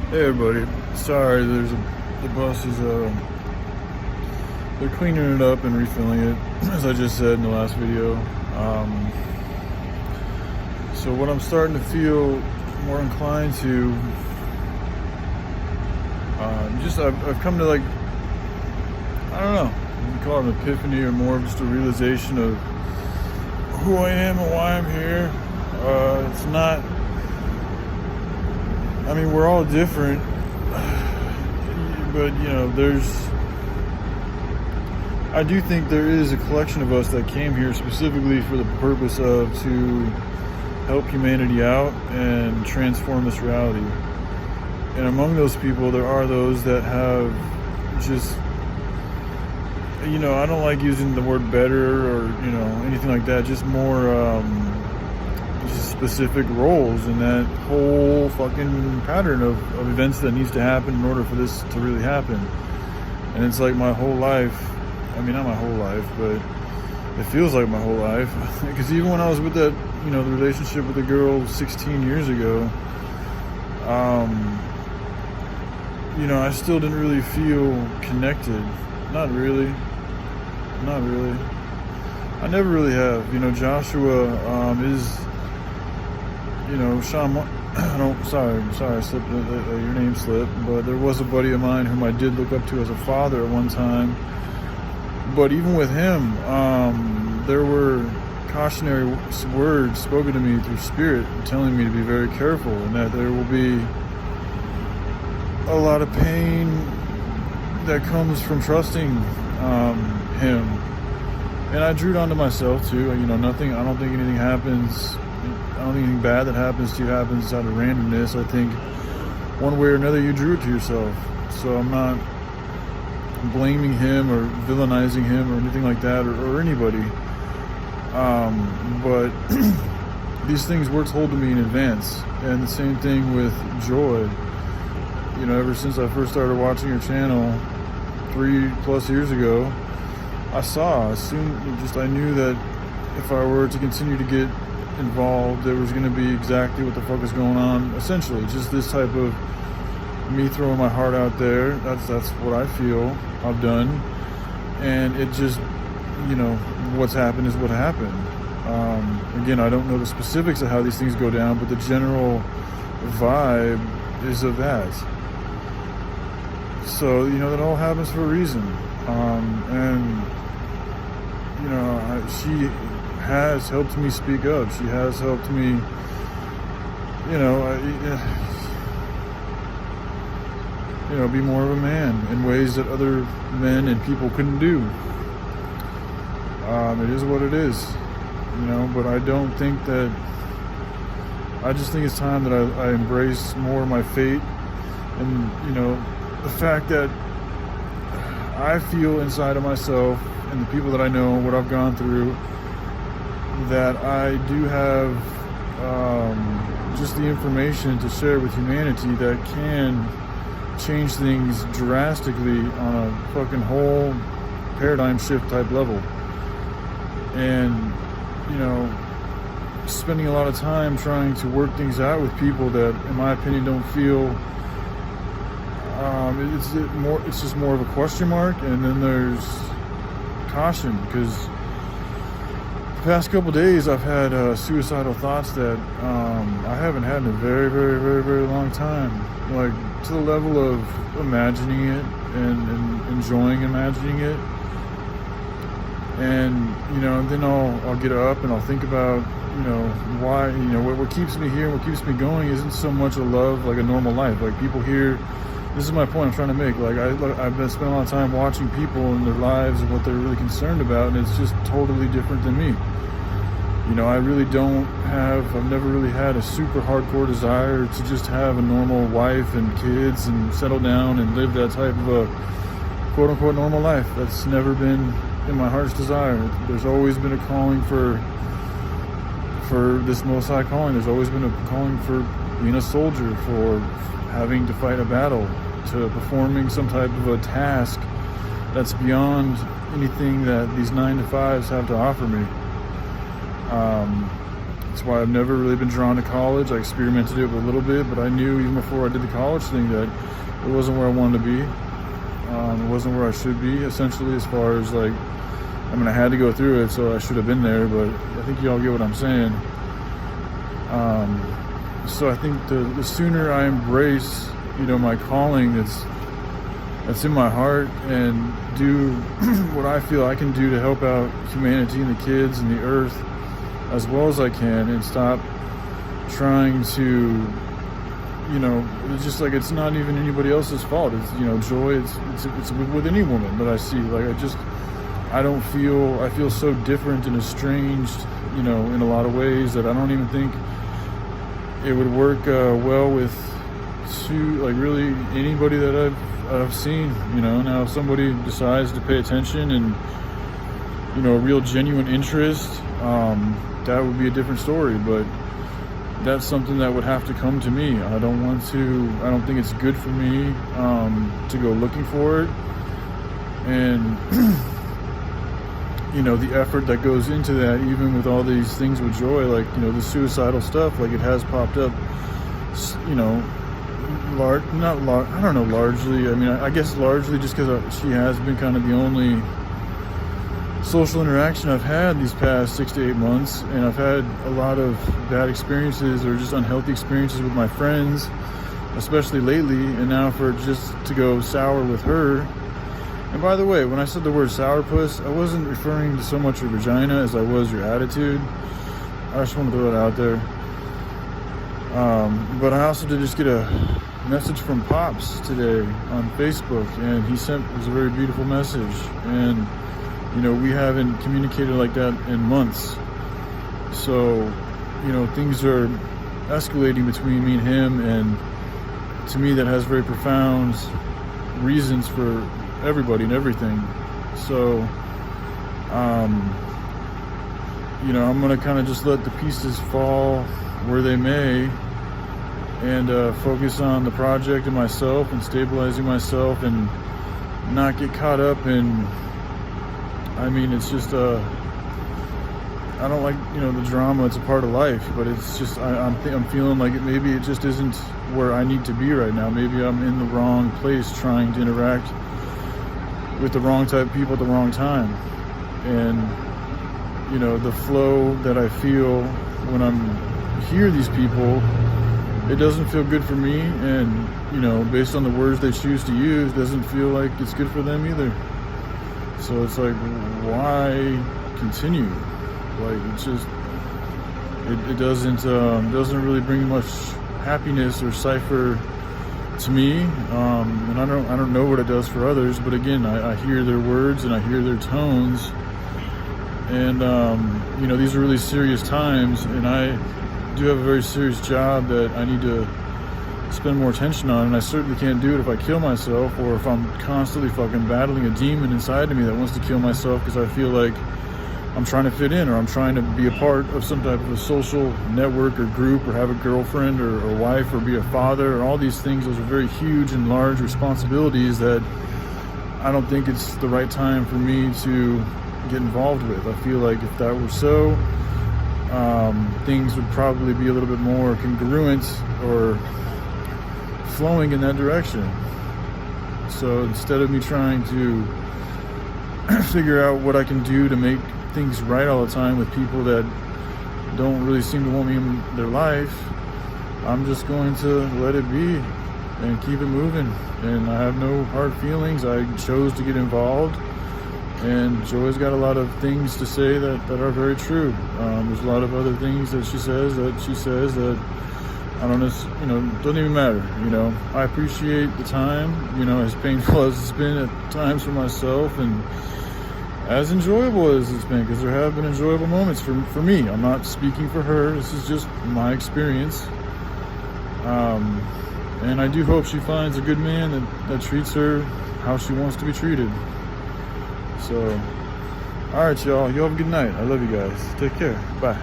Hey everybody, sorry, the bus is they're cleaning it up and refilling it, as I just said in the last video. So what I'm starting to feel more inclined to, I've come to, like, I don't know, you can call it an epiphany or more of just a realization of who I am and why I'm here. It's not, I mean, we're all different, but I do think there is a collection of us that came here specifically for the purpose of to help humanity out and transform this reality. And among those people, there are those that have just, I don't like using the word better or, anything like that, just more, just specific roles in that whole fucking pattern of events that needs to happen in order for this to really happen. And it's like my whole life, I mean, not my whole life, but it feels like my whole life. Because even when I was with that, the relationship with the girl 16 years ago, I still didn't really feel connected. Not really. I never really have. Joshua is, Sean, sorry, I slipped, your name slipped, but there was a buddy of mine whom I did look up to as a father at one time. But even with him, there were cautionary words spoken to me through spirit, telling me to be very careful and that there will be a lot of pain that comes from trusting him. And I drew it onto myself too. I don't think anything happens. I don't think anything bad that happens to you happens out of randomness. I think one way or another you drew it to yourself. So I'm not blaming him or villainizing him or anything like that, or anybody. But these things were told to me in advance. And the same thing with Joy. Ever since I first started watching her channel 3+ years ago, I knew that if I were to continue to get involved, there was going to be exactly what the fuck is going on. Essentially, just this type of me throwing my heart out there. That's what I feel I've done, and it just, what's happened is what happened. Again, I don't know the specifics of how these things go down, but the general vibe is of that. So that all happens for a reason, and she has helped me speak up. She has helped me, be more of a man in ways that other men and people couldn't do. It is what it is, but I don't think that, I just think it's time that I embrace more of my fate and, the fact that I feel inside of myself and the people that I know, what I've gone through, that I do have just the information to share with humanity that can change things drastically on a fucking whole paradigm shift type level. And spending a lot of time trying to work things out with people that, in my opinion, don't feel, it's just more of a question mark. And then there's caution, because the past couple days I've had suicidal thoughts that I haven't had in a very, very, very, very long time, like to the level of imagining it and enjoying imagining it. And then I'll get up and I'll think about why, what keeps me here and what keeps me going isn't so much a love like a normal life. Like, people here, this is my point I'm trying to make. Like, I've been spending a lot of time watching people and their lives and what they're really concerned about, and it's just totally different than me. I've never really had a super hardcore desire to just have a normal wife and kids and settle down and live that type of a quote unquote normal life. That's never been in my heart's desire. There's always been a calling for this Most High calling. There's always been a calling for being a soldier, for having to fight a battle, to performing some type of a task that's beyond anything that these 9-to-5s have to offer me. That's why I've never really been drawn to college. I experimented it a little bit, but I knew even before I did the college thing that it wasn't where I wanted to be. It wasn't where I should be, essentially, as far as like, I mean, I had to go through it, so I should have been there, but I think y'all get what I'm saying. So I think the sooner I embrace, my calling that's in my heart, and do what I feel I can do to help out humanity and the kids and the earth as well as I can, and stop trying to, it's just like, it's not even anybody else's fault. It's, joy, it's with any woman that I see. Like, I feel so different and estranged, in a lot of ways, that I don't even think it would work well with really anybody that I've seen. Now if somebody decides to pay attention and a real genuine interest, that would be a different story, but that's something that would have to come to me. I don't think it's good for me to go looking for it, and the effort that goes into that, even with all these things with Joy, like, the suicidal stuff, like, it has popped up, largely, I mean, I guess largely just because she has been kind of the only social interaction I've had these past 6 to 8 months, and I've had a lot of bad experiences or just unhealthy experiences with my friends, especially lately, and now for just to go sour with her. And by the way, when I said the word sourpuss, I wasn't referring to so much your vagina as I was your attitude. I just want to throw it out there. But I also did just get a message from Pops today on Facebook, and it was a very beautiful message, and we haven't communicated like that in months. So, things are escalating between me and him, and to me that has very profound reasons for everybody and everything. So, I'm gonna kind of just let the pieces fall where they may, and focus on the project and myself, and stabilizing myself, and not get caught up in, it's just I don't like the drama. It's a part of life, but it's just I'm feeling like maybe it just isn't where I need to be right now. Maybe I'm in the wrong place, trying to interact with the wrong type of people at the wrong time, and the flow that I feel when I'm hear these people, it doesn't feel good for me, and based on the words they choose to use, doesn't feel like it's good for them either. So it's like, why continue? Like, it's just, it doesn't really bring much happiness or cipher to me, and I don't know what it does for others. But again, I hear their words and I hear their tones, and these are really serious times, and I do have a very serious job that I need to spend more attention on, and I certainly can't do it if I kill myself, or if I'm constantly fucking battling a demon inside of me that wants to kill myself because I feel like I'm trying to fit in, or I'm trying to be a part of some type of a social network or group, or have a girlfriend or wife, or be a father, or all these things. Those are very huge and large responsibilities that I don't think it's the right time for me to get involved with. I feel like if that were so, things would probably be a little bit more congruent or flowing in that direction. So instead of me trying to figure out what I can do to make things right all the time with people that don't really seem to want me in their life, I'm just going to let it be and keep it moving. And I have no hard feelings. I chose to get involved, and Joy's got a lot of things to say that are very true. There's a lot of other things that she says that I don't know, doesn't even matter. I appreciate the time, as painful as it's been at times for myself, and as enjoyable as it's been, because there have been enjoyable moments for me. I'm not speaking for her. This is just my experience. And I do hope she finds a good man that treats her how she wants to be treated. So, all right, y'all. You have a good night. I love you guys. Take care. Bye.